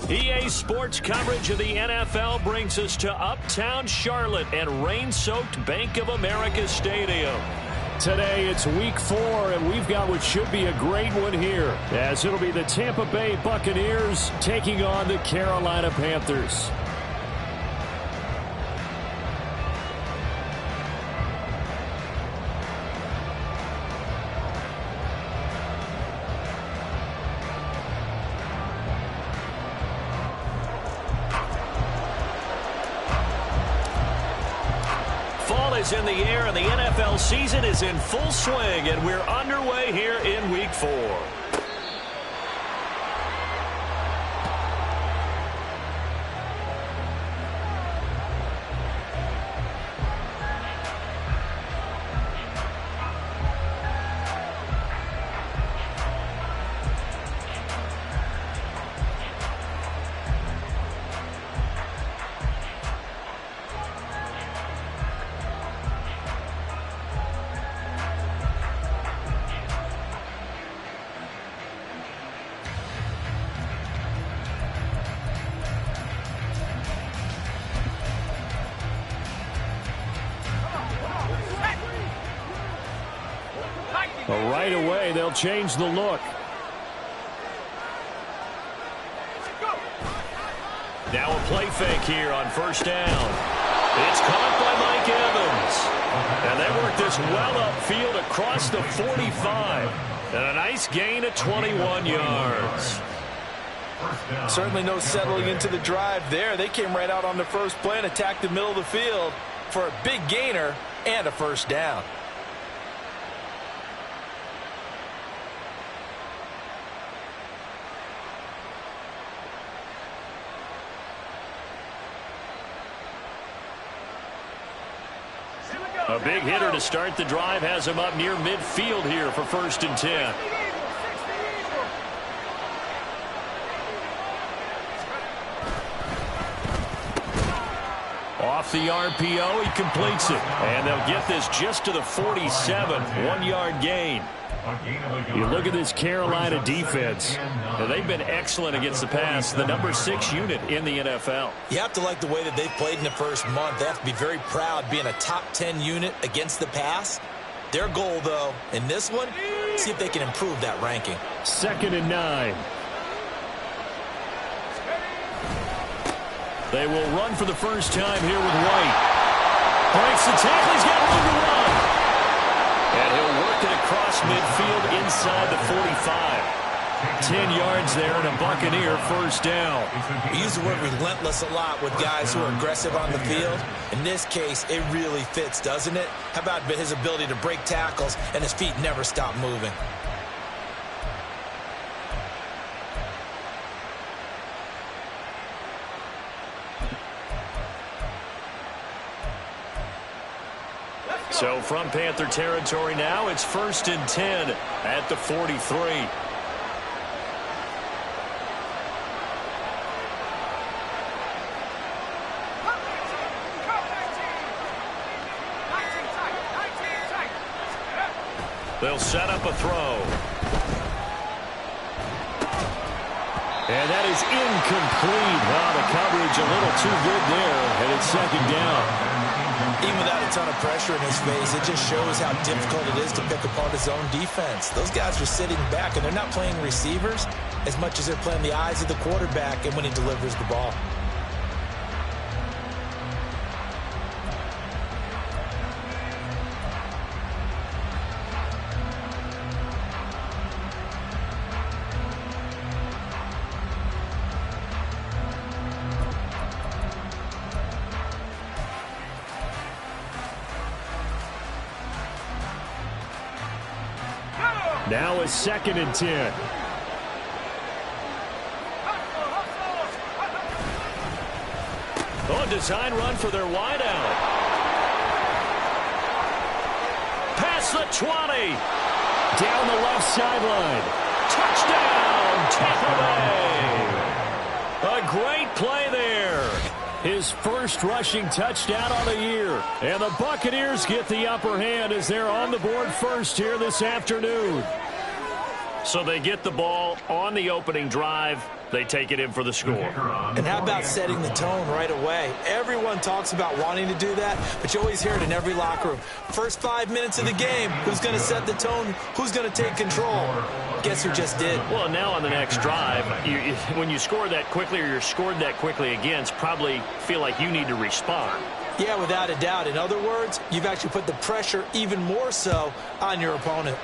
EA Sports coverage of the NFL brings us to Uptown Charlotte and rain-soaked Bank of America Stadium. Today it's week 4, and we've got what should be a great one here, as it'll be the Tampa Bay Buccaneers taking on the Carolina Panthers. In the air, and the NFL season is in full swing, and we're underway here in week 4. Right away, they'll change the look. Now a play fake here on first down. It's caught by Mike Evans. And they work this well upfield across the 45. And a nice gain of 21 yards. Certainly no settling into the drive there. They came right out on the first play and attacked the middle of the field for a big gainer and a first down. A big hitter to start the drive has him up near midfield here for 1st and 10. Off the RPO, he completes it. And they'll get this just to the 47, 1-yard gain. You look at this Carolina defense, and they've been excellent against the pass, the number 6 unit in the NFL. You have to like the way that they've played in the first month. They have to be very proud being a top 10 unit against the pass. Their goal, though, in this one, see if they can improve that ranking. 2nd and 9. They will run for the first time here with White. Breaks the tackle, he's got room to run. And he'll work it across midfield inside the 45. 10 yards there and a Buccaneer first down. We use the word relentless a lot with guys who are aggressive on the field. In this case, it really fits, doesn't it? How about his ability to break tackles and his feet never stop moving? So from Panther territory now, it's 1st and 10 at the 43. They'll set up a throw. And that is incomplete. Wow, the coverage a little too good there, and it's 2nd down. Even without a ton of pressure in his face, it just shows how difficult it is to pick apart his own defense. Those guys are sitting back, and they're not playing receivers as much as they're playing the eyes of the quarterback and when he delivers the ball. Now a 2nd and 10. Oh, design run for their wideout. Past the 20. Down the left sideline. Touchdown, Tampa Bay. A great play there. His first rushing touchdown on the year. And the Buccaneers get the upper hand as they're on the board first here this afternoon. So they get the ball on the opening drive. They take it in for the score. And how about setting the tone right away? Everyone talks about wanting to do that, but you always hear it in every locker room. First 5 minutes of the game, who's going to set the tone? Who's going to take control? Guess who just did? Well, now on the next drive, when you score that quickly or you're scored that quickly again, probably feel like you need to respond. Yeah, without a doubt. In other words, you've actually put the pressure even more so on your opponent.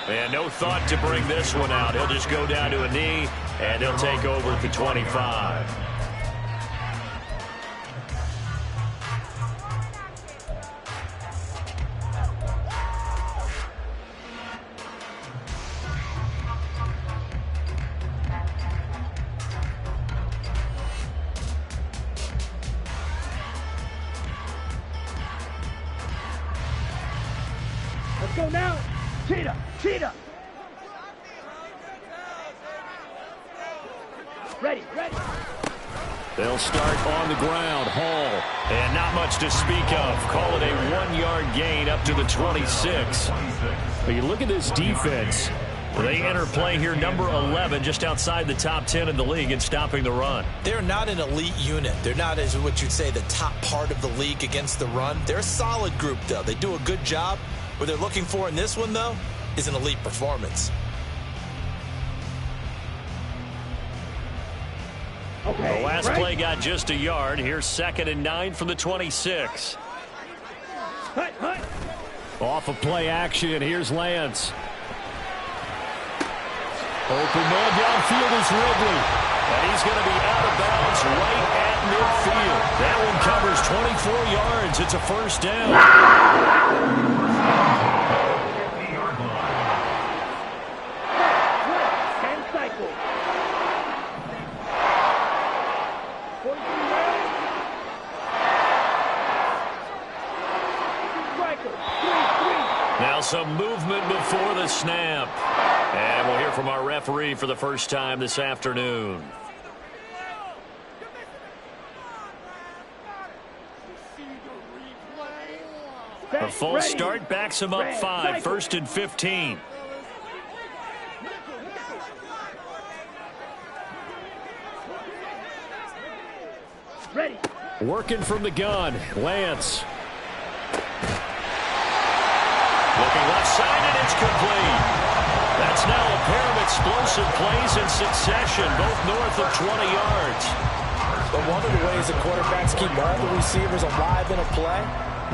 And no thought to bring this one out. He'll just go down to a knee, and he'll take over at the 25. Let's go now. Cheetah. Cheetah. Ready. They'll start on the ground. Hall. And not much to speak of. Call it a 1-yard gain up to the 26. But you look at this defense. They enter play here, number 11, just outside the top 10 in the league in stopping the run. They're not an elite unit. They're not, as what you'd say, the top part of the league against the run. They're a solid group, though. They do a good job. What they're looking for in this one, though, is an elite performance. Okay. The last play got just a yard. Here's 2nd and 9 from the 26. Hut. Off of play action, here's Lance. Open man downfield is Ridley. And he's going to be out of bounds right at midfield. That one covers 24 yards. It's a first down. Now some movement before the snap. And we'll hear from our referee for the first time this afternoon. A false start backs him up 5, 1st and 15. Ready. Working from the gun, Lance. Looking left side, and it's complete. That's now a pair of explosive plays in succession, both north of 20 yards. But one of the ways that quarterbacks keep all the receivers alive in a play,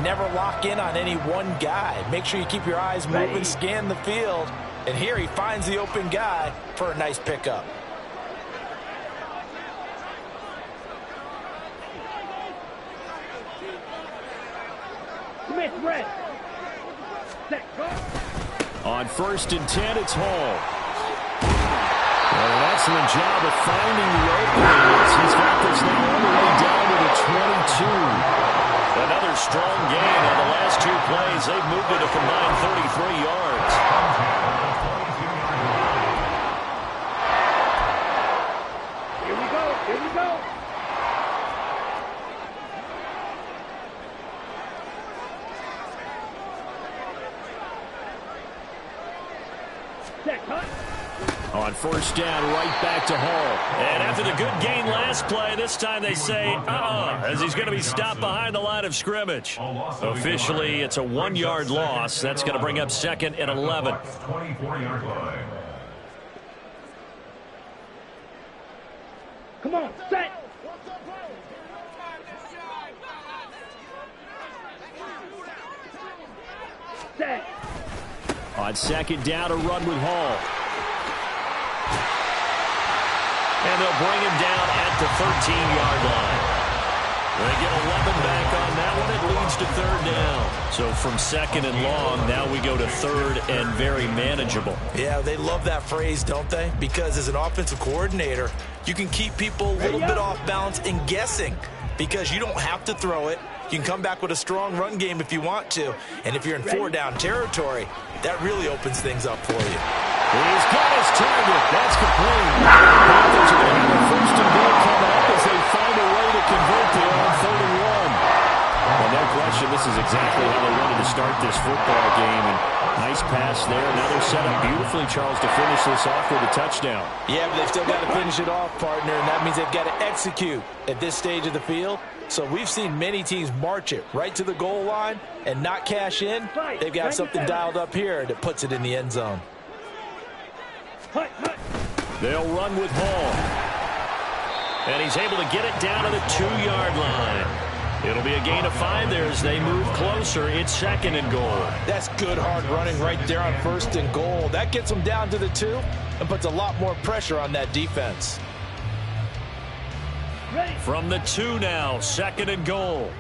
never lock in on any one guy. Make sure you keep your eyes moving, scan the field. And here he finds the open guy for a nice pickup. Smith, red. On 1st and 10, it's Hall. And an excellent job of finding the opening. He's got this now all the way down to the 22. Another strong gain on the last 2 plays. They've moved it a combined 33 yards. Here we go. On 1st down, right back to Hall. And after the good gain last play, this time they say, as he's going to be stopped behind the line of scrimmage. Officially, it's a 1-yard loss. That's going to bring up 2nd and 11. Come on, set. Set. On 2nd down, a run with Hall. And they'll bring him down at the 13-yard line. They get 11 back on that one. It leads to 3rd down. So from 2nd and long, now we go to 3rd and very manageable. Yeah, they love that phrase, don't they? Because as an offensive coordinator, you can keep people a little bit off balance and guessing because you don't have to throw it. You can come back with a strong run game if you want to. And if you're in 4-down territory, that really opens things up for you. He's got his target. That's complete. The Panthers are going to have a 1st and goal coming up as they find a way to convert there on 3rd and 1. Well, no question, this is exactly how they wanted to start this football game. And nice pass there. Now they're set up beautifully, Charles, to finish this off with a touchdown. Yeah, but they've still got to finish it off, partner, and that means they've got to execute at this stage of the field. So we've seen many teams march it right to the goal line and not cash in. They've got something dialed up here that puts it in the end zone. They'll run with Hall. And he's able to get it down to the 2-yard line. It'll be a gain of 5 there as they move closer. It's 2nd and goal. That's good hard running right there on 1st and goal. That gets them down to the 2 and puts a lot more pressure on that defense. From the 2 now, 2nd and goal.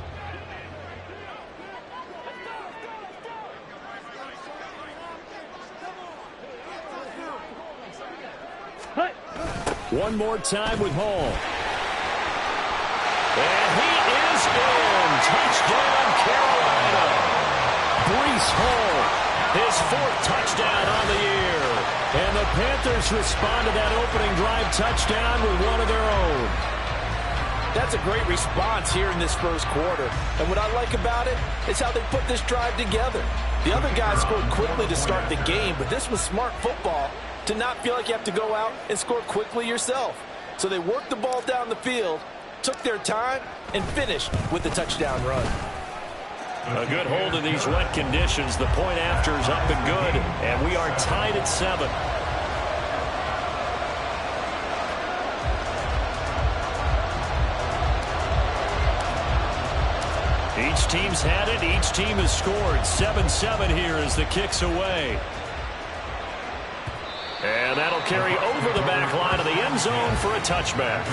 One more time with Hall. And he is in. Touchdown, Carolina. Breece Hall, his 4th touchdown on the year. And the Panthers respond to that opening drive touchdown with one of their own. That's a great response here in this first quarter. And what I like about it is how they put this drive together. The other guys scored quickly to start the game, but this was smart football to not feel like you have to go out and score quickly yourself. So they worked the ball down the field, took their time, and finished with the touchdown run. A good hold in these wet conditions. The point after is up and good, and we are tied at 7. Each team's had it. Each team has scored. 7-7 here as the kick's away. And that'll carry over the back line of the end zone for a touchback.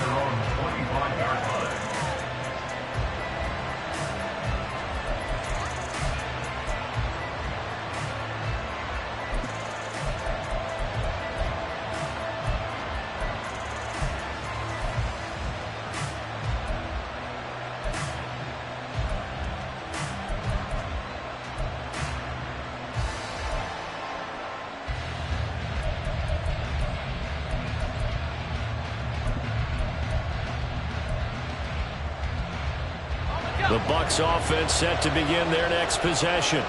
The Bucs offense set to begin their next possession.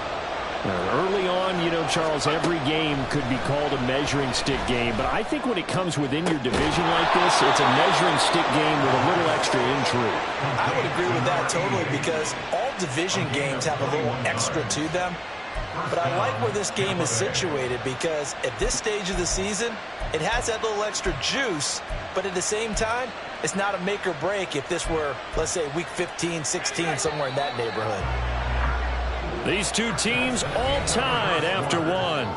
Early on, you know, Charles, every game could be called a measuring stick game. But I think when it comes within your division like this, it's a measuring stick game with a little extra intrigue. I would agree with that totally because all division games have a little extra to them. But I like where this game is situated because at this stage of the season, it has that little extra juice. But at the same time, it's not a make or break if this were, let's say, week 15, 16, somewhere in that neighborhood. These two teams all tied after one.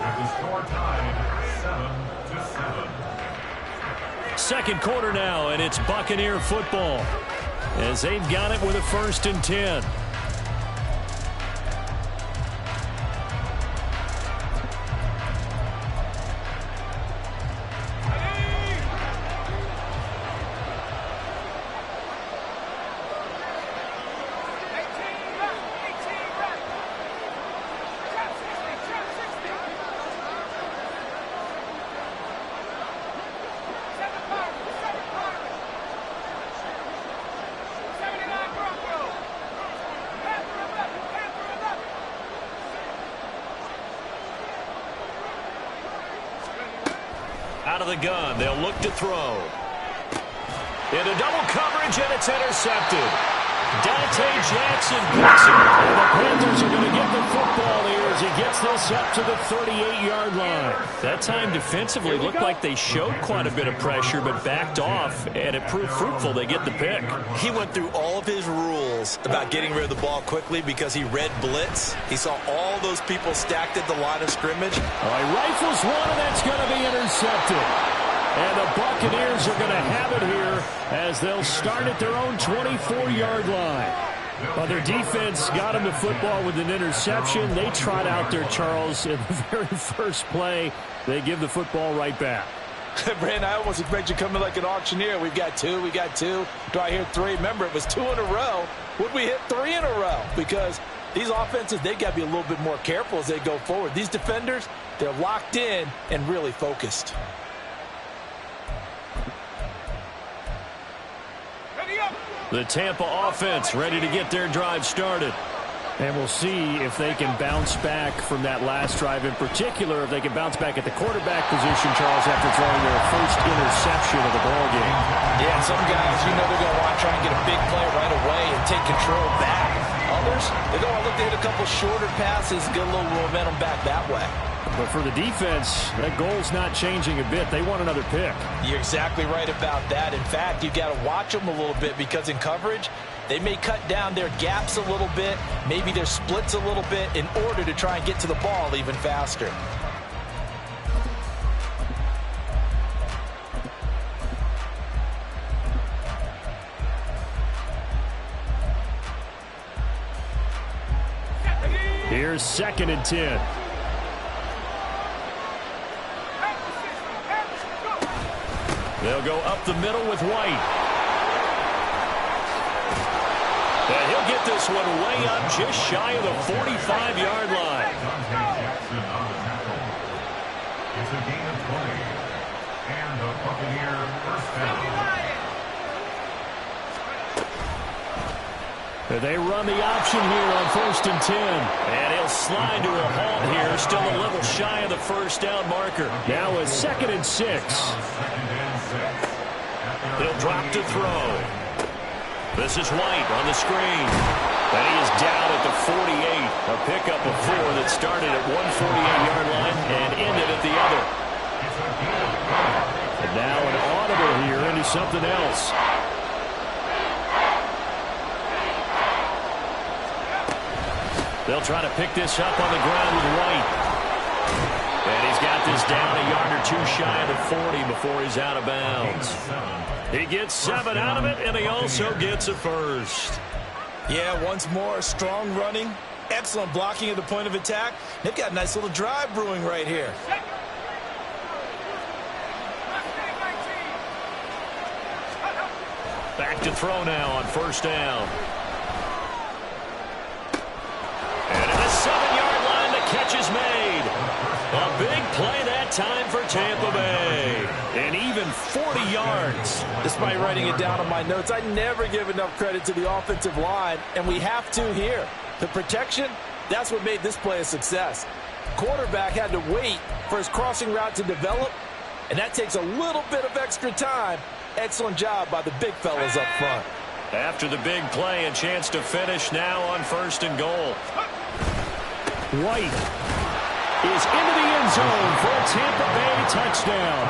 Second quarter now, and it's Buccaneer football as they've got it with a 1st and 10. Out of the gun, they'll look to throw. Into double coverage, and it's intercepted. Dante Jackson picks it. And the Panthers are going to get the football here as he gets this up to the 38-yard line. That time defensively looked like they showed quite a bit of pressure but backed off, and it proved fruitful. They get the pick. He went through all of his rules about getting rid of the ball quickly because he read blitz. He saw all those people stacked at the line of scrimmage. All right, rifles one, and that's going to be intercepted. And the Buccaneers are going to have it here as they'll start at their own 24-yard line. Well, their defense got them the football with an interception. They trot out there, Charles, in the very first play. They give the football right back. Brandon, I almost expect you coming like an auctioneer. We've got two. Do I hear 3? Remember, it was 2 in a row. Would we hit 3 in a row? Because these offenses, they got to be a little bit more careful as they go forward. These defenders, they're locked in and really focused. The Tampa offense ready to get their drive started. And we'll see if they can bounce back from that last drive. In particular, if they can bounce back at the quarterback position, Charles, after throwing their first interception of the ballgame. Yeah, and some guys, you know they're going to want to try and get a big play right away and take control back. Others, they're going to look to hit a couple shorter passes, get a little momentum back that way. But for the defense, that goal's not changing a bit. They want another pick. You're exactly right about that. In fact, you've got to watch them a little bit because in coverage, they may cut down their gaps a little bit, maybe their splits a little bit in order to try and get to the ball even faster. Here's 2nd and 10. They'll go up the middle with White. And he'll get this one way up just shy of the 45-yard line. It's a gain of 20. And the Buccaneer first down. They run the option here on 1st and 10. And he'll slide to a halt here, still a little shy of the first down marker. Now a 2nd and 6. He'll drop to throw. This is White on the screen. And he is down at the 48. A pickup of 4 that started at one 48-yard line and ended at the other. And now an audible here into something else. They'll try to pick this up on the ground with White. And he's got this down a yard or 2 shy of the 40 before he's out of bounds. He gets 7 out of it, and he also gets a first. Yeah, once more, strong running, excellent blocking at the point of attack. They've got a nice little drive brewing right here. Back to throw now on 1st down. And at the 7-yard line, the catch is made. A big play that time for Tampa Bay. And even 40 yards. Despite writing it down on my notes, I never give enough credit to the offensive line, and we have to here. The protection, that's what made this play a success. Quarterback had to wait for his crossing route to develop, and that takes a little bit of extra time. Excellent job by the big fellas up front. After the big play, a chance to finish now on 1st and goal. White is into the end zone for a Tampa Bay touchdown.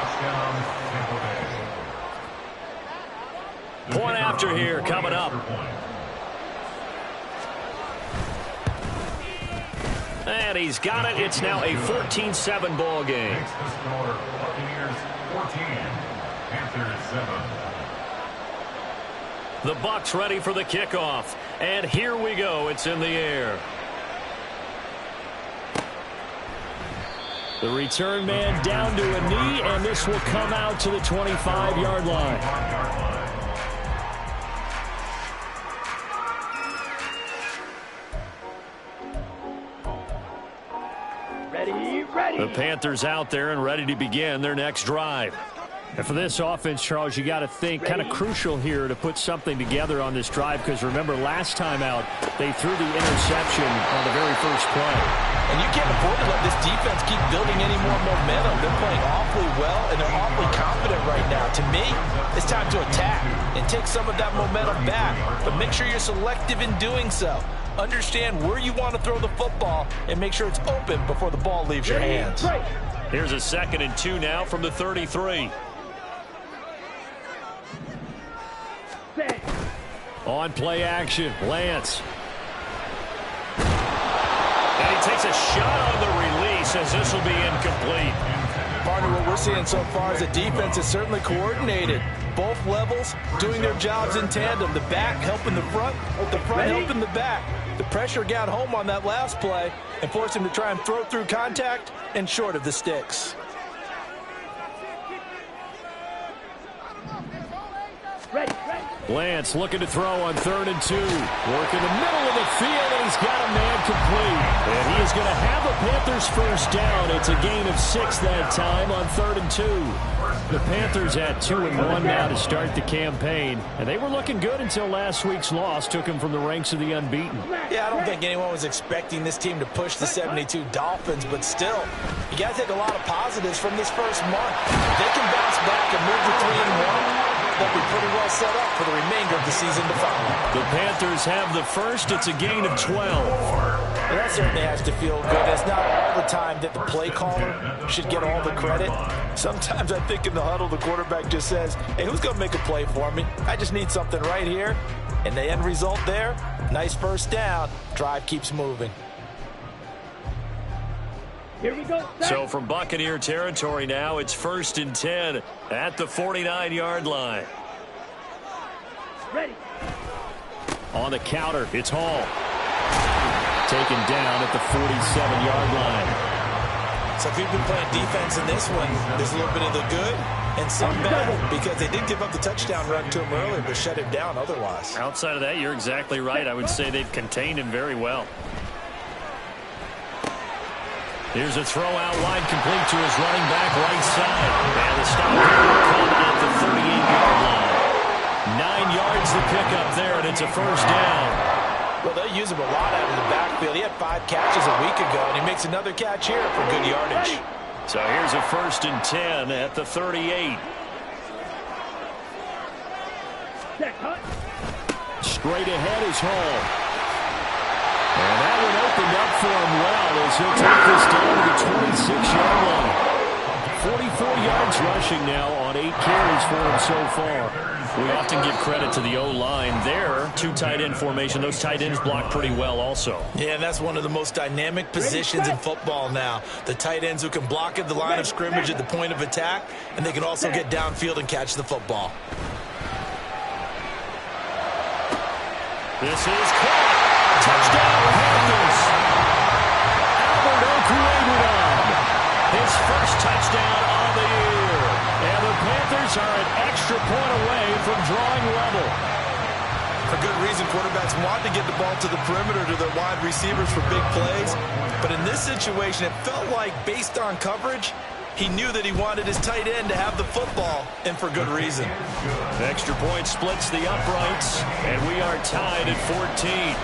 Point after here coming up. And he's got it. It's now a 14-7 ball game. Buccaneers 14, Panthers 7. The Bucs ready for the kickoff. And here we go. It's in the air. The return man down to a knee, and this will come out to the 25-yard line. Ready. The Panthers out there and ready to begin their next drive. And for this offense, Charles, you got to think kind of crucial here to put something together on this drive, because remember last time out they threw the interception on the very first play. And you can't afford to let this defense keep building any more momentum. They're playing awfully well, and they're awfully confident right now. To me, it's time to attack and take some of that momentum back. But make sure you're selective in doing so. Understand where you want to throw the football and make sure it's open before the ball leaves your hands. Here's a 2nd and 2 now from the 33. On play action, Lance. And he takes a shot on the release as this will be incomplete. Partner, what we're seeing so far is the defense is certainly coordinated. Both levels doing their jobs in tandem. The back helping the front helping the back. The pressure got home on that last play and forced him to try and throw through contact and short of the sticks. Ready. Lance looking to throw on 3rd and 2. Work in the middle of the field, and he's got a man complete. And he is going to have the Panthers first down. It's a gain of 6 that time on 3rd and 2. The Panthers at 2-1 now to start the campaign. And they were looking good until last week's loss took them from the ranks of the unbeaten. Yeah, I don't think anyone was expecting this team to push the 72 Dolphins, but still, you got to take a lot of positives from this first month. If they can bounce back and move to 3-1, they'll be pretty well set up for the remainder of the season to follow. The Panthers have the first. It's a gain of 12. Well, that certainly has to feel good. It's not all the time that the play caller should get all the credit. Sometimes I think in the huddle, the quarterback just says, hey, who's going to make a play for me? I just need something right here. And the end result there, nice first down. Drive keeps moving. Here we go. So from Buccaneer territory now, it's 1st and 10 at the 49-yard line. Ready. On the counter, it's Hall. Taken down at the 47-yard line. So if you've been playing defense in this one, there's a little bit of the good and some bad, because they did give up the touchdown run to him earlier, but shut him down otherwise. Outside of that, you're exactly right. I would say they've contained him very well. Here's a throw out wide, complete to his running back right side. And the stop here will come at the 38-yard line. 9 yards to pick up there, and it's a first down. Well, they use him a lot out of the backfield. He had 5 catches a week ago, and he makes another catch here for good yardage. So here's a 1st and 10 at the 38. Straight ahead is Hall. And that one opened up for him well as he'll take this down to the 26-yard line. 44 yards rushing now on 8 carries for him so far. We often give credit to the O-line there. 2 tight end formation. Those tight ends block pretty well also. Yeah, and that's one of the most dynamic positions in football now. The tight ends who can block at the line of scrimmage at the point of attack, and they can also get downfield and catch the football. This is caught. Touchdown, Panthers. Albert Okwuegbunam. His first touchdown on the year. And the Panthers are an extra point away from drawing level. For good reason, quarterbacks want to get the ball to the perimeter to their wide receivers for big plays. But in this situation, it felt like, based on coverage, he knew that he wanted his tight end to have the football, and for good reason. Extra point splits the uprights, and we are tied at 14.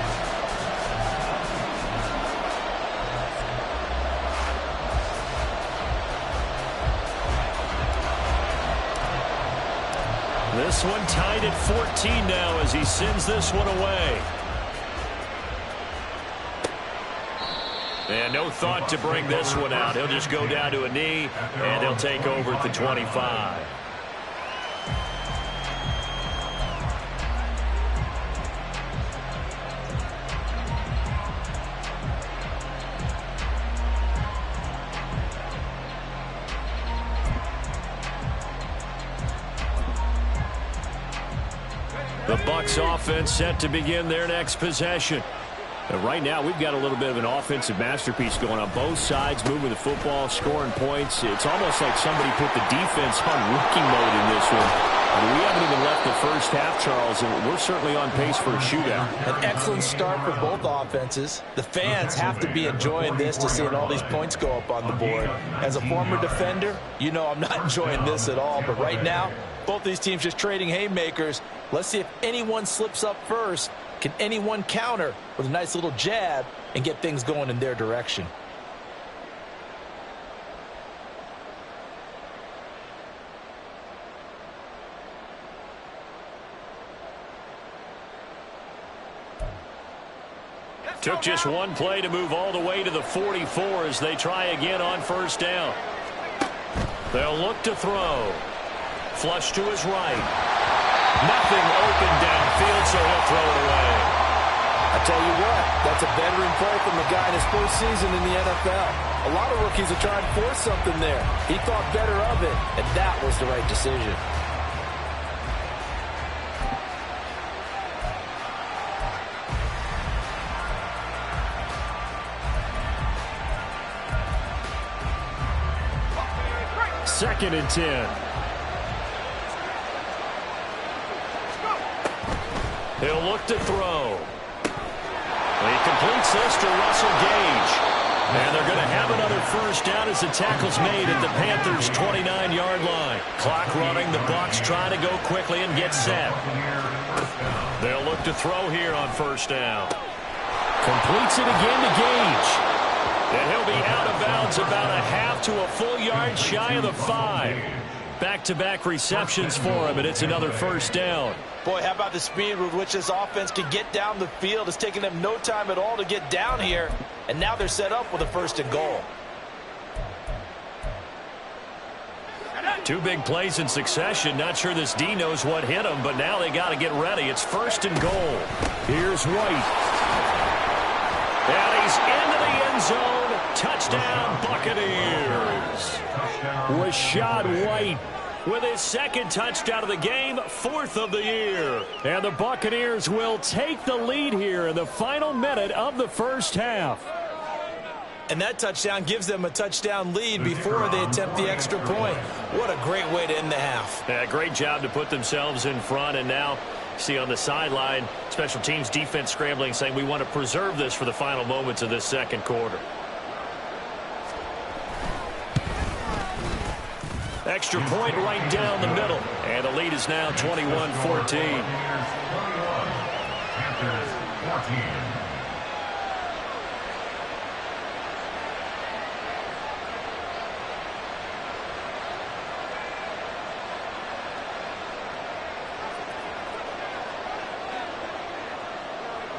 This one tied at 14 now as he sends this one away. And no thought to bring this one out. He'll just go down to a knee, and he'll take over at the 25. The Bucs offense set to begin their next possession. And right now, we've got a little bit of an offensive masterpiece going on both sides, moving the football, scoring points. It's almost like somebody put the defense on rookie mode in this one. I mean, we haven't even left the first half, Charles, and we're certainly on pace for a shootout. An excellent start for both offenses. The fans have to be enjoying this to seeing all these points go up on the board. As a former defender, you know I'm not enjoying this at all. But right now, both these teams just trading haymakers. Let's see if anyone slips up first. Can anyone counter with a nice little jab and get things going in their direction? Took just one play to move all the way to the 44 as they try again on first down. They'll look to throw. Flush to his right. Nothing open downfield, so he'll throw it away. I tell you what, that's a veteran play from the guy in his first season in the NFL. A lot of rookies are trying to force something there. He thought better of it, and that was the right decision. Second and 10. He'll look to throw. He completes this to Russell Gage. And they're going to have another first down as the tackle's made at the Panthers' 29-yard line. Clock running. The Bucs trying to go quickly and get set. They'll look to throw here on first down. Completes it again to Gage. And he'll be out of bounds about a half to a full yard shy of the 5. Back-to-back receptions for him, and it's another first down. Boy, how about the speed with which this offense can get down the field? It's taking them no time at all to get down here, and now they're set up with a 1st and goal. 2 big plays in succession. Not sure this D knows what hit him, but now they got to get ready. It's 1st and goal. Here's White. And he's into the end zone. Touchdown, Buccaneers. Rachaad White with his 2nd touchdown of the game, 4th of the year. And the Buccaneers will take the lead here in the final minute of the first half. And that touchdown gives them a touchdown lead before they attempt the extra point. What a great way to end the half. Yeah, great job to put themselves in front. And now, see on the sideline, special teams defense scrambling, saying we want to preserve this for the final moments of this 2nd quarter. Extra point right down the middle. And the lead is now 21-14.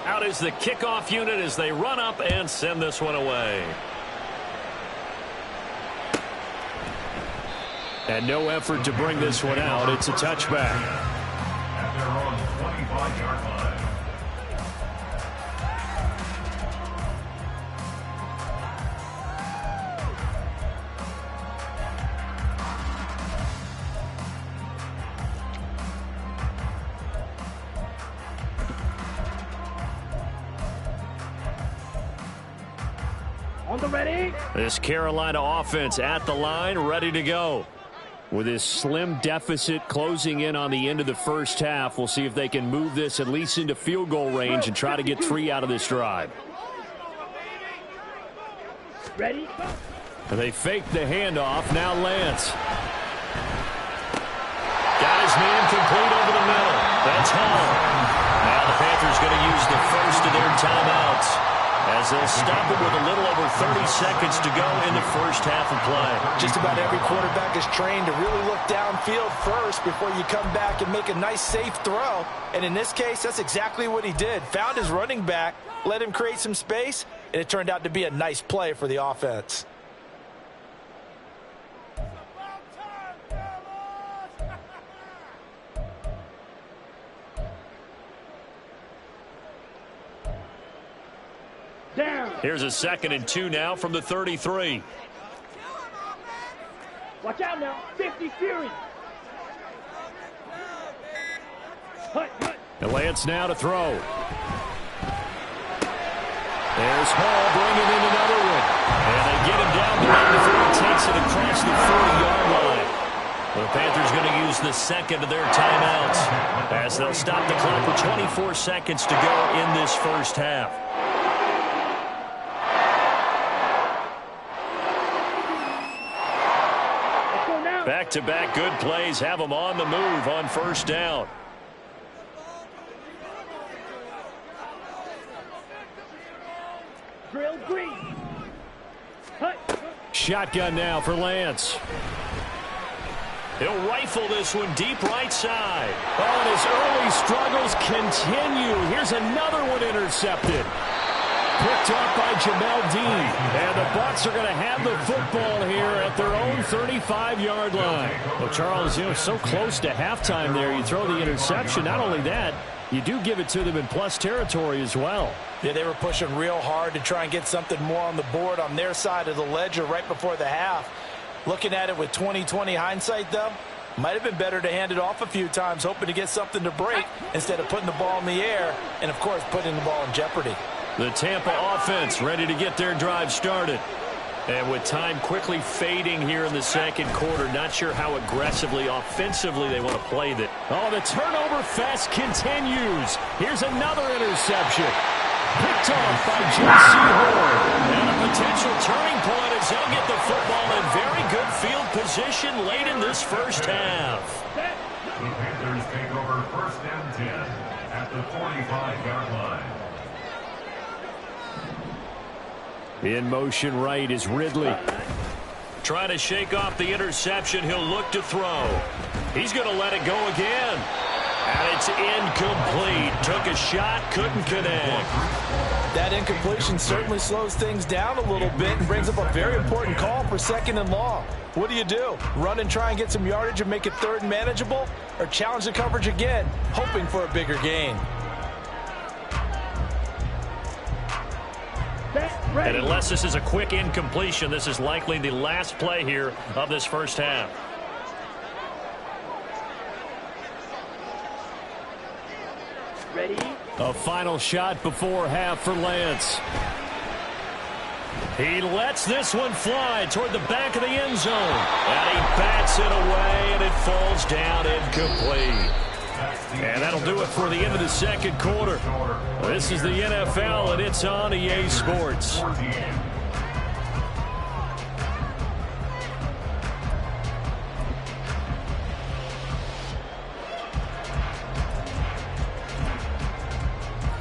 Out is the kickoff unit as they run up and send this one away. And no effort to bring this one out. It's a touchback. At their own 25-yard line. On the ready. This Carolina offense at the line, ready to go. With this slim deficit closing in on the end of the first half, we'll see if they can move this at least into field goal range and try to get 3 out of this drive. Ready. They fake the handoff. Now Lance. Got his man complete over the middle. That's Hall. Now the Panthers going to use the first of their timeouts, as they'll stop it with a little over 30 seconds to go in the first half of play. Just about every quarterback is trained to really look downfield first before you come back and make a nice, safe throw. And in this case, that's exactly what he did. Found his running back, let him create some space, and it turned out to be a nice play for the offense. Down. Here's a 2nd and 2 now from the 33. Watch out now. 50 Fury. Hut, hut. And Lance now to throw. There's Hall bringing in another one. And they get him down the line before he takes it across the 40-yard line. The Panthers going to use the 2nd of their timeouts as they'll stop the clock with 24 seconds to go in this first half. Back-to-back good plays have them on the move on first down. Drill green. Hut. Shotgun now for Lance. He'll rifle this one deep right side. Oh, and his early struggles continue. Here's another one intercepted. Picked up by Jamel Dean. And the Bucs are going to have the football here at their own 35-yard line. Well, Charles, so close to halftime there. You throw the interception. Not only that, you do give it to them in plus territory as well. Yeah, they were pushing real hard to try and get something more on the board on their side of the ledger right before the half. Looking at it with 20/20 hindsight, though, might have been better to hand it off a few times, hoping to get something to break instead of putting the ball in the air and, of course, putting the ball in jeopardy. The Tampa offense ready to get their drive started. And with time quickly fading here in the second quarter, not sure how aggressively, offensively they want to play that. Oh, the turnover fest continues. Here's another interception. Picked off by J.C. Horn. And a potential turning point as they'll get the football in very good field position late in this first half. The Panthers take over first and 10 at the 45-yard line. In motion right is Ridley. Trying to shake off the interception. He'll look to throw. He's going to let it go again. And it's incomplete. Took a shot, couldn't connect. That incompletion certainly slows things down a little bit and brings up a very important call for second and long. What do? Run and try and get some yardage and make it third and manageable? Or challenge the coverage again, hoping for a bigger gain? And unless this is a quick incompletion, this is likely the last play here of this first half. Ready? A final shot before half for Lance. He lets this one fly toward the back of the end zone. And he bats it away, and it falls down incomplete. And that'll do it for the end of the second quarter. This is the NFL, and it's on EA Sports.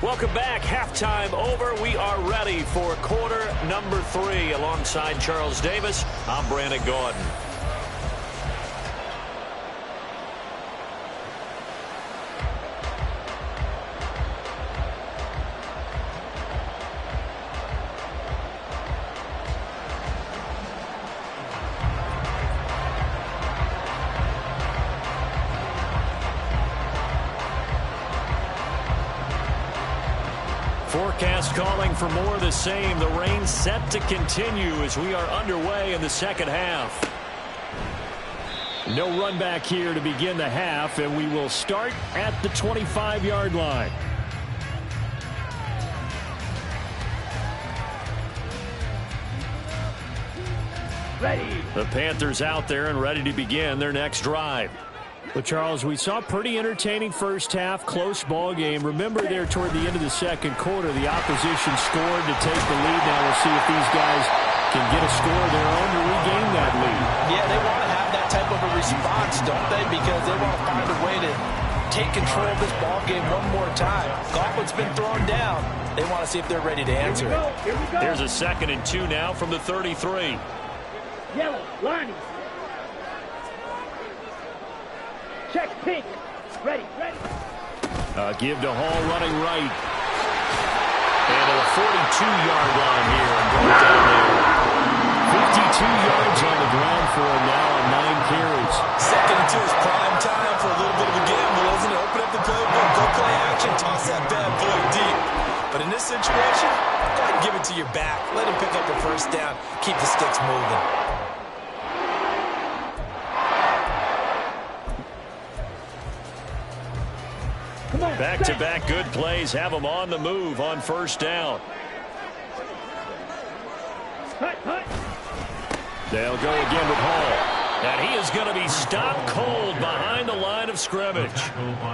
Welcome back. Halftime over. We are ready for quarter number 3. Alongside Charles Davis, I'm Brandon Gaudin. Forecast calling for more of the same. The rain set to continue as we are underway in the second half. No run back here to begin the half, and we will start at the 25-yard line. Ready. The Panthers out there and ready to begin their next drive. But, Charles, we saw a pretty entertaining first half, close ball game. Remember there toward the end of the second quarter, the opposition scored to take the lead. Now we'll see if these guys can get a score of their own to regain that lead. Yeah, they want to have that type of a response, don't they? Because they want to find a way to take control of this ball game one more time. Gauntlet's been thrown down. They want to see if they're ready to answer it. Here we go. Here's a 2nd and 2 now from the 33. Yellow, Lonnie. Check pink. Ready. Give to Hall running right. And to the 42-yard line here and brought down there. 52 yards on the ground for him now on 9 carries. 2nd and 2 is prime time for a little bit of a gamble, isn't it? Open up the playbook, go play action, toss that bad boy deep. But in this situation, go ahead and give it to your back. Let him pick up a first down. Keep the sticks moving. Back-to-back good plays have them on the move on first down. Hut. They'll go again with Hall. And he is going to be stopped cold behind the line of scrimmage.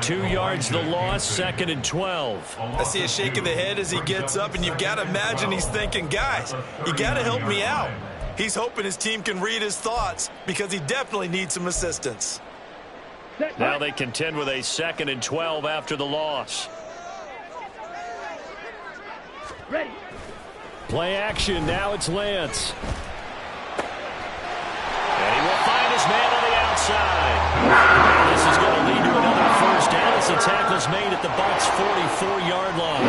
2 yards the loss, 2nd and 12. I see a shake of the head as he gets up, and you've got to imagine he's thinking, guys, you got to help me out. He's hoping his team can read his thoughts because he definitely needs some assistance. Now they contend with a 2nd and 12 after the loss. Ready. Play action. Now it's Lance. And he will find his man on the outside. And this is going to lead to another first down as the tackle's made at the Bucs' 44-yard line.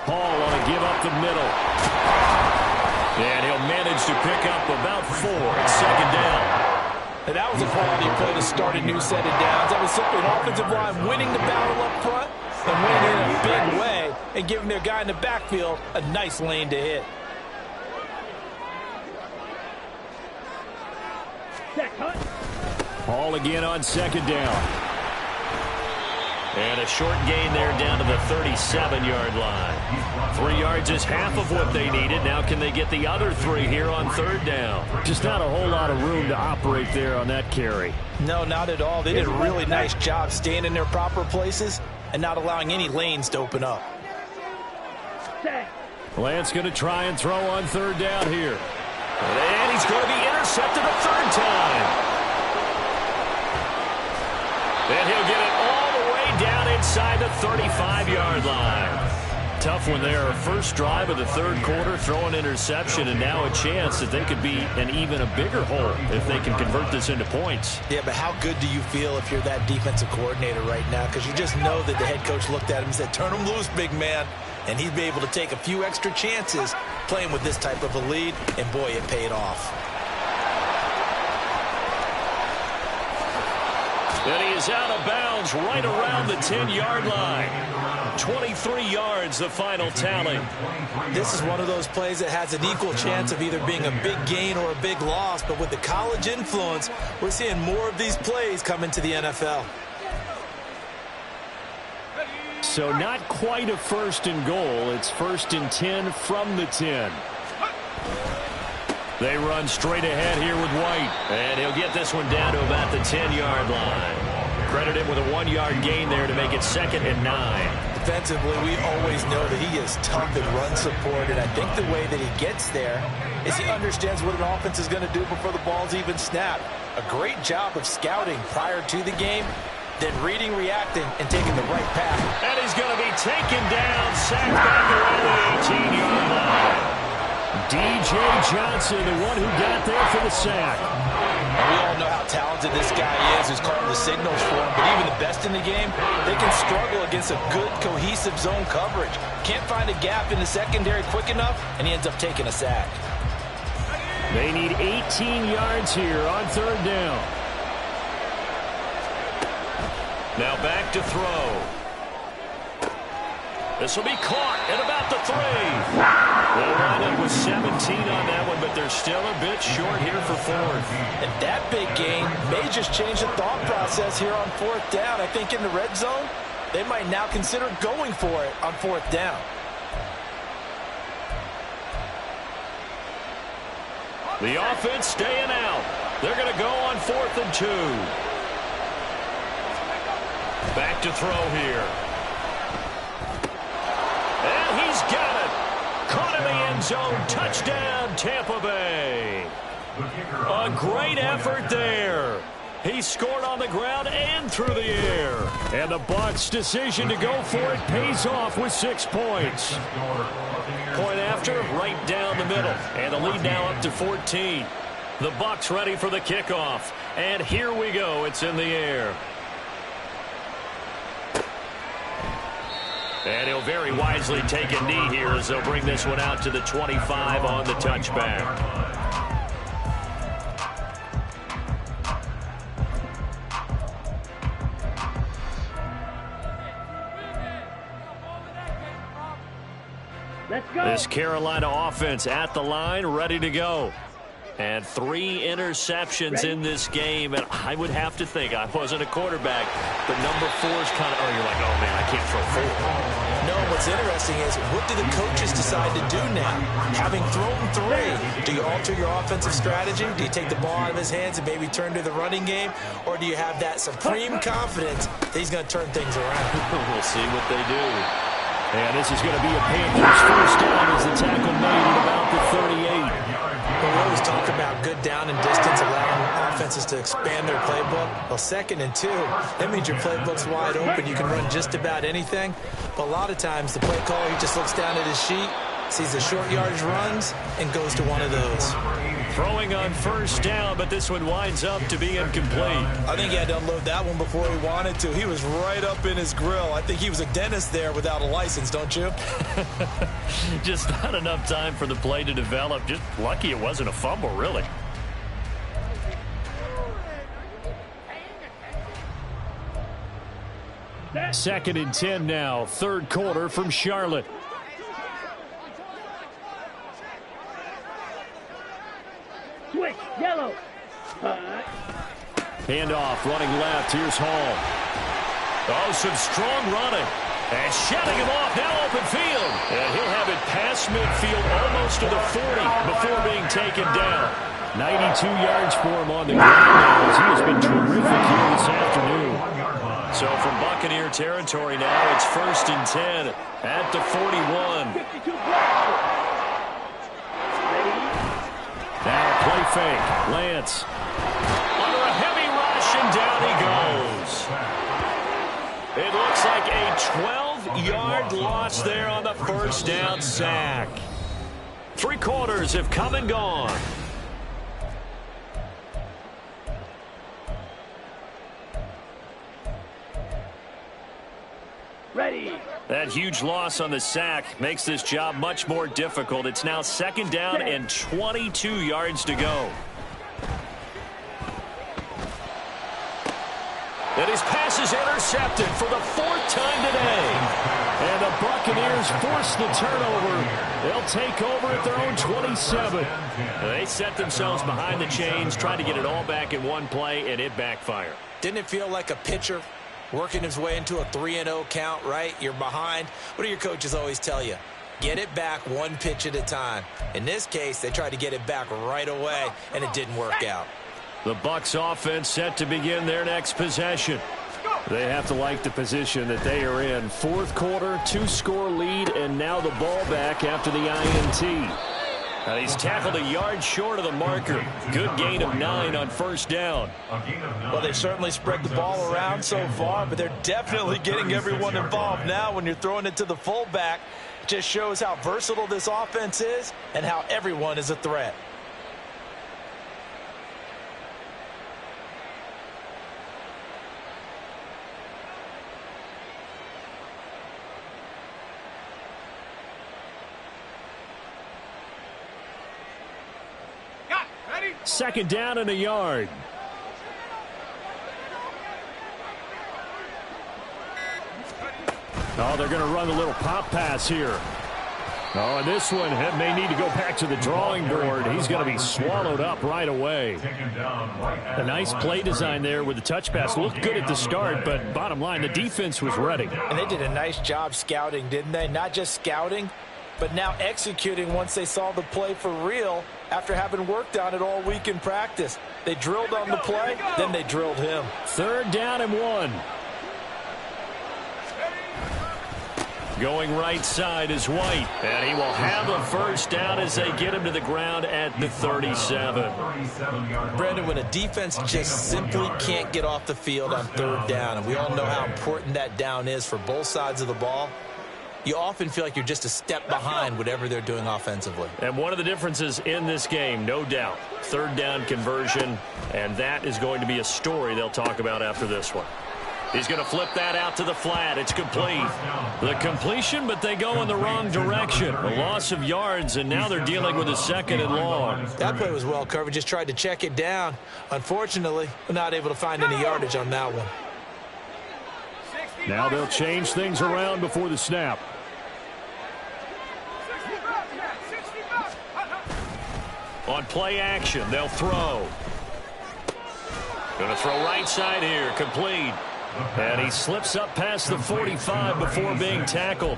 Hall on a give up the middle. And he'll manage to pick up about 4 at 2nd down. And that was a quality play to start a new set of downs. That was simply an offensive line winning the battle up front and winning in a big way and giving their guy in the backfield a nice lane to hit. Check, Hut. Hall again on 2nd down. And a short gain there down to the 37-yard line. 3 yards is half of what they needed. Now can they get the other 3 here on third down? Just not a whole lot of room to operate there on that carry. No, not at all. They did a really nice job staying in their proper places and not allowing any lanes to open up. Lance going to try and throw on third down here. And he's going to be intercepted a third time. And he'll get it all the way down inside the 35-yard line. Tough one there. First drive of the third quarter, throw an interception, and now a chance that they could be in even a bigger hole if they can convert this into points. Yeah, but how good do you feel if you're that defensive coordinator right now? Because you just know that the head coach looked at him and said, turn him loose, big man. And he'd be able to take a few extra chances playing with this type of a lead, and boy, it paid off. And he is out of bounds right around the 10-yard line. 23 yards, the final tally. This is one of those plays that has an equal chance of either being a big gain or a big loss, but with the college influence, we're seeing more of these plays come into the NFL. So not quite a first and goal. It's 1st and 10 from the 10. They run straight ahead here with White. And he'll get this one down to about the 10-yard line. Credit him with a 1-yard gain there to make it 2nd and 9. Defensively, we always know that he is tough in run support, and I think the way that he gets there is he understands what an offense is going to do before the ball's even snapped. A great job of scouting prior to the game, then reading, reacting, and taking the right path. And he's going to be taken down, sacked back around the 18-yard line. D.J. Johnson, the one who got there for the sack. And we all know how talented this guy is, who's calling the signals for him, but even the best in the game, they can struggle against a good, cohesive zone coverage. Can't find a gap in the secondary quick enough, and he ends up taking a sack. They need 18 yards here on third down. Now back to throw. This will be caught at about the 3. They'll line up with 17 on that one, but they're still a bit short here for 4th. And that big gain may just change the thought process here on 4th down. I think in the red zone, they might now consider going for it on 4th down. The offense staying out. They're going to go on 4th and 2. Back to throw here. And he's got it. Caught in the end zone. Touchdown, Tampa Bay. A great effort there. He scored on the ground and through the air. And the Bucs' decision to go for it pays off with 6 points. Point after, right down the middle. And the lead now up to 14. The Bucs ready for the kickoff. And here we go. It's in the air. And he'll very wisely take a knee here as they'll bring this one out to the 25 on the touchback. Let's go. This Carolina offense at the line, ready to go. And 3 interceptions in this game, and I would have to think, I wasn't a quarterback, but number 4 is kind of, you're like, oh man, I can't throw 4. No, what's interesting is, what do the coaches decide to do now? Having thrown 3, do you alter your offensive strategy? Do you take the ball out of his hands and maybe turn to the running game? Or do you have that supreme confidence that he's going to turn things around? We'll see what they do. And this is going to be a Panthers first down as the tackle made at about the 38. We always talk about good down and distance, allowing offenses to expand their playbook. Well, 2nd and 2, that means your playbook's wide open. You can run just about anything. But a lot of times, the play caller, he just looks down at his sheet, sees the short yardage runs, and goes to one of those. Throwing on first down, but this one winds up to be incomplete. I think he had to unload that one before he wanted to. He was right up in his grill. I think he was a dentist there without a license, don't you? Just not enough time for the play to develop. Just lucky it wasn't a fumble, really. Second and 10 now, third quarter from Charlotte. Switch, yellow. Handoff, running left. Here's Hall. Oh, some strong running. And shutting him off, now open field. And he'll have it past midfield, almost to the 40, before being taken down. 92 yards for him on the ground. He has been terrific here this afternoon. So from Buccaneer territory now, it's 1st and 10 at the 41. Now play fake. Lance. Under a heavy rush, and down he goes. It looks like a 12-yard loss there on the first down sack. 3 quarters have come and gone. Ready. That huge loss on the sack makes this job much more difficult. It's now 2nd down and 22 yards to go. And his pass is intercepted for the 4th time today. And the Buccaneers force the turnover. They'll take over at their own 27. They set themselves behind the chains, trying to get it all back in one play, and it backfired. Didn't it feel like a pitcher working his way into a 3-0 count, right? You're behind. What do your coaches always tell you? Get it back one pitch at a time. In this case, they tried to get it back right away, and it didn't work out. The Bucs offense set to begin their next possession. They have to like the position that they are in. 4th quarter, 2-score lead, and now the ball back after the INT. And he's tackled a yard short of the marker. Good gain of 9 on 1st down. Well, they certainly spread the ball around so far, but they're definitely getting everyone involved now when you're throwing it to the fullback. It just shows how versatile this offense is and how everyone is a threat. Second down and a yard. Oh, they're going to run a little pop pass here. Oh, and this one may need to go back to the drawing board. He's going to be swallowed up right away. A nice play design there with the touch pass. Looked good at the start, but bottom line, the defense was ready. And they did a nice job scouting, didn't they? Not just scouting, but now executing once they saw the play for real after having worked on it all week in practice. They drilled on the play, then they drilled him. 3rd down and 1. Going right side is White, and he will have a 1st down as they get him to the ground at the 37. Brandon, when a defense just simply can't get off the field on 3rd down, and we all know how important that down is for both sides of the ball, you often feel like you're just a step behind whatever they're doing offensively. And one of the differences in this game, no doubt, 3rd down conversion, and that is going to be a story they'll talk about after this one. He's going to flip that out to the flat. It's complete. The completion, but they go in the wrong direction. A loss of yards, and now they're dealing with a 2nd and long. That play was well covered. Just tried to check it down. Unfortunately, we're not able to find any yardage on that one. Now they'll change things around before the snap. On play action, they'll throw. Going to throw right side here, complete. And he slips up past the 45 before being tackled.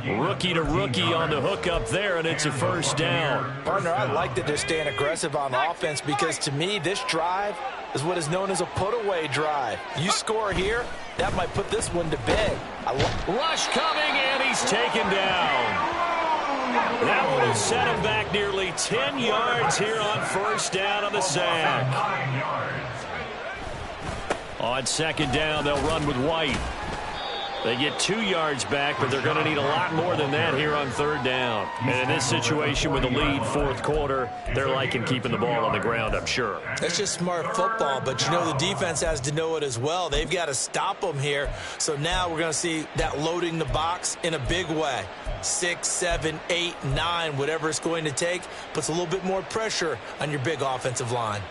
Rookie to rookie on the hook up there, and it's a 1st down. Partner, I like that they're staying aggressive on offense because, to me, this drive is what is known as a put-away drive. You score here, that might put this one to bed. Rush coming, and he's taken down. That one will set him back nearly 10 yards here on 1st down on the sack. On 2nd down, they'll run with White. They get 2 yards back, but they're going to need a lot more than that here on 3rd down. And in this situation with the lead, 4th quarter, they're liking keeping the ball on the ground, I'm sure. That's just smart football, but you know the defense has to know it as well. They've got to stop them here. So now we're going to see that loading the box in a big way. 6, 7, 8, 9, whatever it's going to take, puts a little bit more pressure on your big offensive line.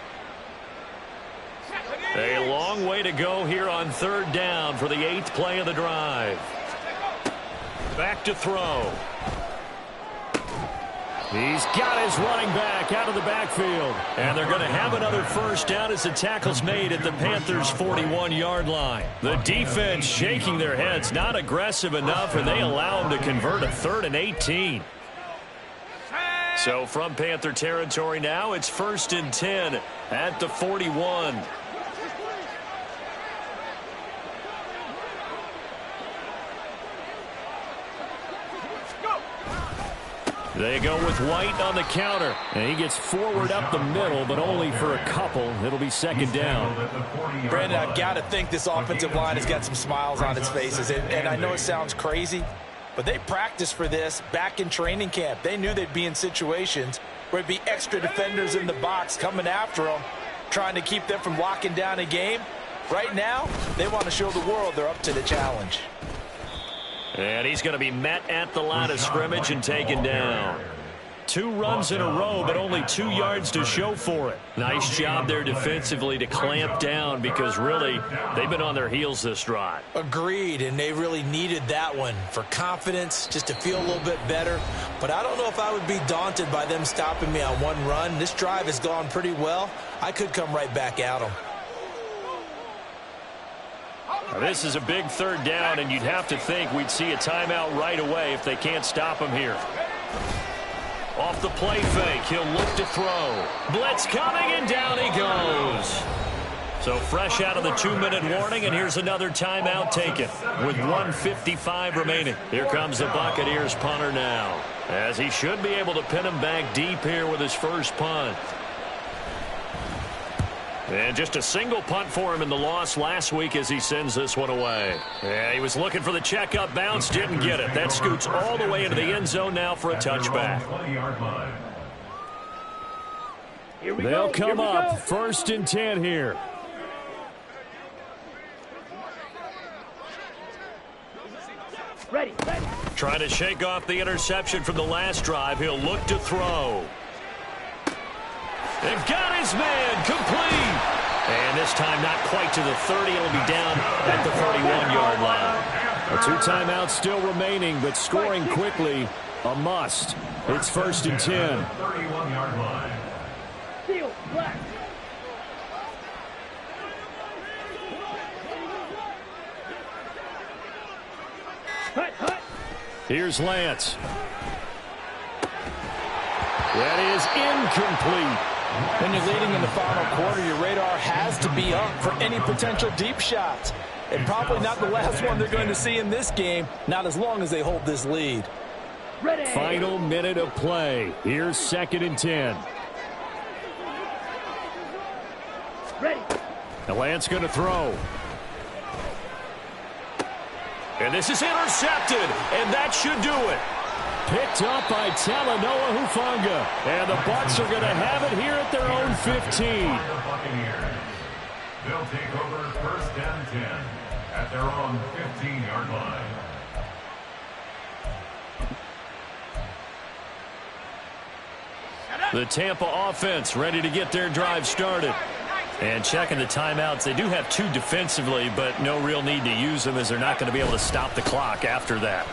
A long way to go here on 3rd down for the 8th play of the drive. Back to throw. He's got his running back out of the backfield. And they're going to have another first down as the tackle's made at the Panthers' 41-yard line. The defense shaking their heads, not aggressive enough, and they allow him to convert a 3rd and 18. So from Panther territory now, it's 1st and 10 at the 41. They go with White on the counter. And he gets forward up the middle, but only for a couple. It'll be 2nd down. Brandon, I've got to think this offensive line has got some smiles on its faces. And I know it sounds crazy, but they practiced for this back in training camp. They knew they'd be in situations where there'd be extra defenders in the box coming after them, trying to keep them from locking down a game. Right now, they want to show the world they're up to the challenge. And he's going to be met at the line of scrimmage and taken down. 2 runs in a row, but only 2 yards to show for it. Nice job there defensively to clamp down because really they've been on their heels this drive. Agreed, and they really needed that one for confidence, just to feel a little bit better. But I don't know if I would be daunted by them stopping me on one run. This drive has gone pretty well. I could come right back at them. Now, this is a big 3rd down, and you'd have to think we'd see a timeout right away if they can't stop him here. Off the play fake, he'll look to throw. Blitz coming, and down he goes. So fresh out of the 2-minute warning, and here's another timeout taken with 1:55 remaining. Here comes the Buccaneers punter now, as he should be able to pin him back deep here with his first punt. And just a single punt for him in the loss last week as he sends this one away. Yeah, he was looking for the checkup bounce, didn't get it. That scoots all the way into the end zone now for a touchback. They'll come up 1st and 10 here. Ready. Trying to shake off the interception from the last drive. He'll look to throw. They've got his man complete. And this time not quite to the 30. It'll be down at the 31-yard line. 2 timeouts still remaining, but scoring quickly, a must. It's 1st and 10. 31-yard line. Seal, black. Hut. Here's Lance. That is incomplete. When you're leading in the final quarter, your radar has to be up for any potential deep shots. And probably not the last one they're going to see in this game, not as long as they hold this lead. Ready. Final minute of play. Here's 2nd and 10. Ready. The Lance going to throw. And this is intercepted, and that should do it. Picked up by Talanoa Hufanga. And the Bucs are going to have it here at their own 15. The Buccaneers. They'll take over 1st and 10 at their own 15-yard line. The Tampa offense ready to get their drive started. And checking the timeouts, they do have 2 defensively, but no real need to use them as they're not going to be able to stop the clock after that.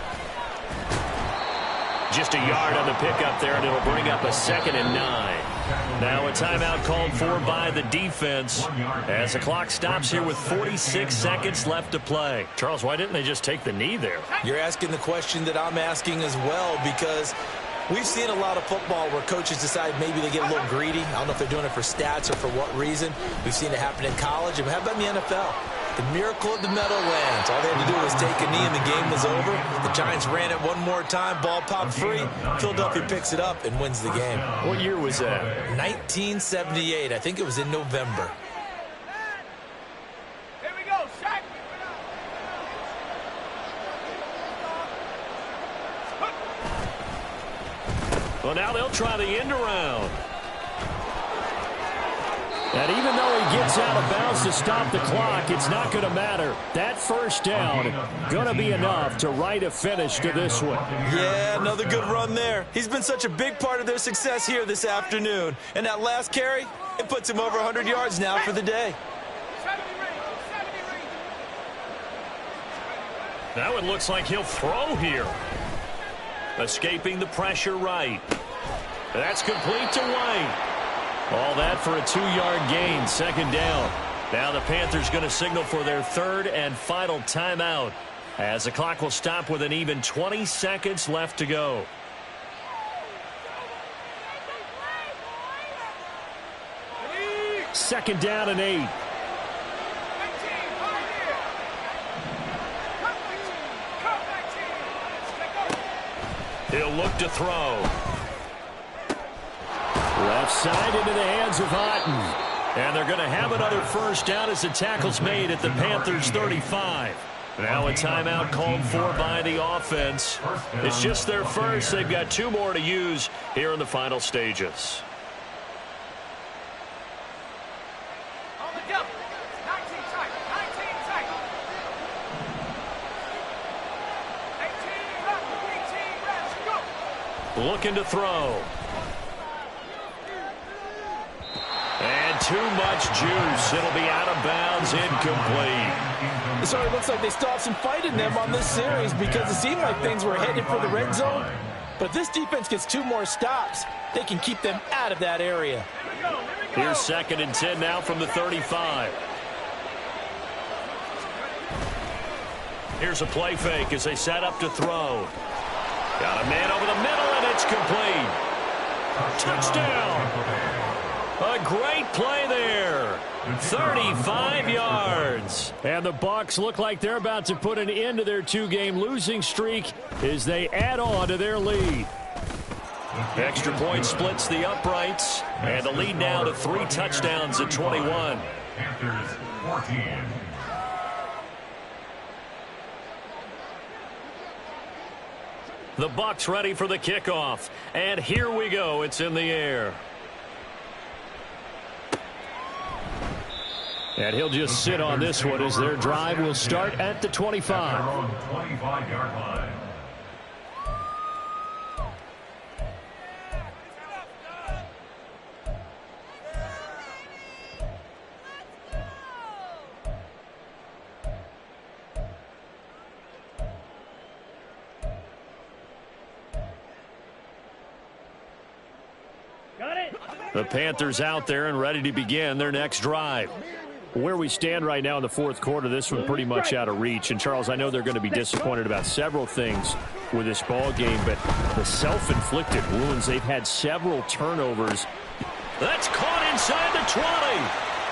Just a yard on the pickup there, and it'll bring up a 2nd and 9. Now a timeout called for by the defense as the clock stops here with 46 seconds left to play. Charles, why didn't they just take the knee there? You're asking the question that I'm asking as well, because we've seen a lot of football where coaches decide maybe they get a little greedy. I don't know if they're doing it for stats or for what reason. We've seen it happen in college, and how about in the NFL? The miracle of the Meadowlands. All they had to do was take a knee and the game was over. The Giants ran it one more time. Ball popped free. Philadelphia picks it up and wins the game. What year was that? 1978. I think it was in November. Here we go, Shaq. Well, now they'll try the end around. And even though he gets out of bounds to stop the clock, it's not going to matter. That first down going to be enough to write a finish to this one. Yeah, another good run there. He's been such a big part of their success here this afternoon. And that last carry, it puts him over 100 yards now for the day. Now it looks like he'll throw here. Escaping the pressure right. That's complete to White. All that for a 2-yard gain, second down. Now the Panthers going to signal for their third and final timeout as the clock will stop with an even 20 seconds left to go. Second down and 8. He'll look to throw. Left side into the hands of Otten. And they're going to have another first down as the tackle's made at the Panthers' 35. Now a timeout called for by the offense. It's just their first. They've got 2 more to use here in the final stages. Looking to throw. And too much juice. It'll be out of bounds, incomplete. So it looks like they still have some fight in them on this series because it seemed like things were headed for the red zone. But this defense gets 2 more stops. They can keep them out of that area. Here's 2nd and 10 now from the 35. Here's a play fake as they set up to throw. Got a man over the middle, and it's complete. Touchdown. A great play there. 35 yards. And the Bucs look like they're about to put an end to their 2-game losing streak as they add on to their lead. Extra point splits the uprights, and the lead now to 3 touchdowns at 21. Panthers 14. The Bucs ready for the kickoff. And here we go. It's in the air. And he'll just sit on this one as their drive will start at the 25. 25-yard line. Got it. The Panthers out there and ready to begin their next drive. Where we stand right now in the 4th quarter, this one pretty much out of reach. And, Charles, I know they're going to be disappointed about several things with this ball game, but the self-inflicted wounds, they've had several turnovers. That's caught inside the 20.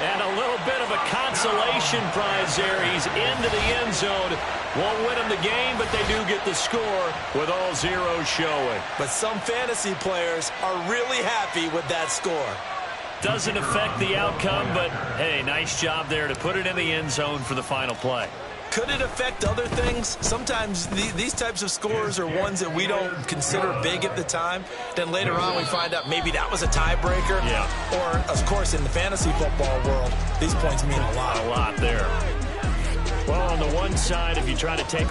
And a little bit of a consolation prize there. He's into the end zone. Won't win him the game, but they do get the score with all zeros showing. But some fantasy players are really happy with that score. Doesn't affect the outcome, but, hey, nice job there to put it in the end zone for the final play. Could it affect other things? Sometimes these types of scores are ones that we don't consider big at the time. Then later on we find out maybe that was a tiebreaker. Yeah. Or, of course, in the fantasy football world, these points mean a lot. A lot there. Well, on the one side, if you try to take